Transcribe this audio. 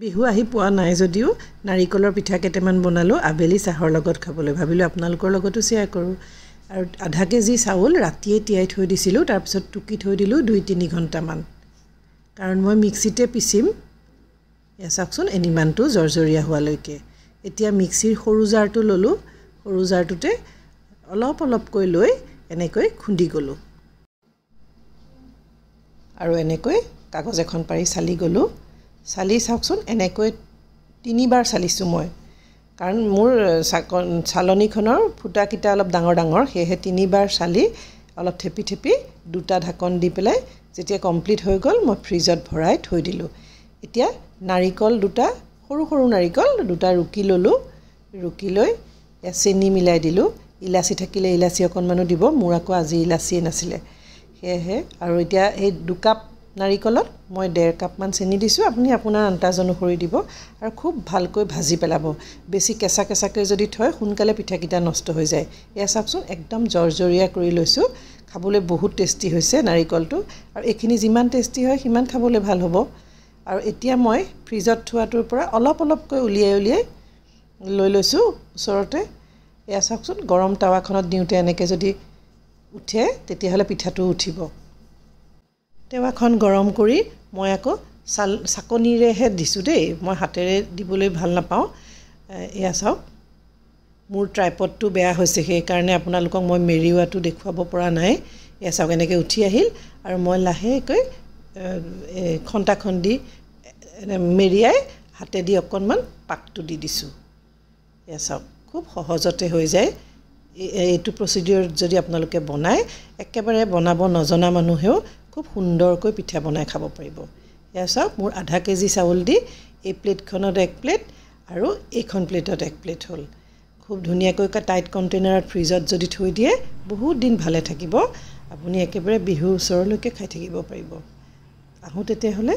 বিহু আহি পোৱা নাই যদিও নাৰিকলৰ পিঠা কেইটামান বনালোঁ আবেলি চাহৰ লগত খাবলৈ ভাবিলোঁ আপোনালোকৰ লগতো শ্বেয়াৰ কৰোঁ আৰু আধা কেজি চাউল ৰাতিয়ে তিয়াই থৈ দিছিলোঁ তাৰপিছত টুকি থৈ দিলোঁ 2-3 ঘণ্টামান কাৰণ মই মিক্সিতে পিচিম এয়া চাওকচোন এনিমানটো জৰ্জৰীয়া হোৱালৈকে এতিয়া মিক্সিৰ সৰু জাৰটো ল'লোঁ সৰু জাৰটোতে অলপ অলপকৈ লৈ এনেকৈ খুন্দি গ'লোঁ আৰু এনেকৈ কাগজ এখন পাৰি চালি গ'লোঁ চালি চাওকচোন এনেকৈ 3বাৰ চালিছোঁ মই কাৰণ মোৰ চালনীখনৰ ফুটাকিটা অলপ ডাঙৰ ডাঙৰ সেয়ে 3বাৰ চালি অলপ থেপি থেপি দুটা ঢাকন দি পেলাই যেতিয়া কমপ্লিট হৈ গ'ল মই ফ্ৰিজত ভৰাই থৈ দিলোঁ এতিয়া নাৰিকল দুটা সৰু সৰু নাৰিকল দুটা ৰুকি ল'লোঁ ৰুকি লৈ চেনি মিলাই দিলোঁ ইলাচি থাকিলে ইলাচি অকণমানো দিব মোৰ আকৌ আজি ইলাচিয়ে নাছিলে সেয়ে আৰু এতিয়া এই 2 কাপ নাৰিকলত মই 1.5 কাপমান চেনি দিছোঁ আপুনি আপোনাৰ আন্দাজ অনুসৰি দিব আৰু খুব ভালকৈ ভাজি পেলাব বেছি কেঁচা কেঁচাকৈ যদি থয় সোনকালে পিঠাকিটা নষ্ট হৈ যায় এয়া চাওকচোন একদম জৰ্জৰীয়া কৰি লৈছোঁ খাবলৈ বহুত টেষ্টি হৈছে নাৰিকলটো আৰু এইখিনি যিমান টেষ্টি হয় সিমান খাবলৈ ভাল হ'ব আৰু এতিয়া মই ফ্ৰিজত থোৱাটোৰ পৰা অলপ অলপকৈ উলিয়াই লৈ লৈছোঁ ওচৰতে এয়া চাওকচোন গৰম টাৱাখনত দিওঁতে এনেকৈ যদি উঠে তেতিয়াহ'লে পিঠাটো উঠিব টেৱাখন গৰম কৰি মই আকৌ চাকনিৰেহে দিছোঁ দেই মই হাতেৰে দিবলৈ ভাল নাপাওঁ এয়া চাওক মোৰ ট্ৰাইপডটো বেয়া হৈছে সেইকাৰণে আপোনালোকক মই মেৰিওৱাটো দেখুৱাব পৰা নাই এয়া চাওক এনেকৈ উঠি আহিল আৰু মই লাহেকৈ খন্তাখন দি মেৰিয়াই হাতেদি অকণমান পাকটো দি দিছোঁ এয়া চাওক খুব সহজতে হৈ যায় এইটো প্ৰচিডিউৰ যদি আপোনালোকে বনায় একেবাৰে বনাব নজনা মানুহেও খুব সুন্দৰকৈ পিঠা বনাই খাব পাৰিব এয়া চাওক মোৰ আধা কেজি চাউল দি এই প্লেটখনত 1 প্লেট আৰু এইখন প্লেটত 1 প্লেট হ'ল খুব ধুনীয়াকৈ টাইট কণ্টেইনাৰত ফ্ৰিজত যদি থৈ দিয়ে বহুত দিন ভালে থাকিব আপুনি একেবাৰে বিহু ওচৰলৈকে খাই থাকিব পাৰিব আহোঁ তেতিয়াহ'লে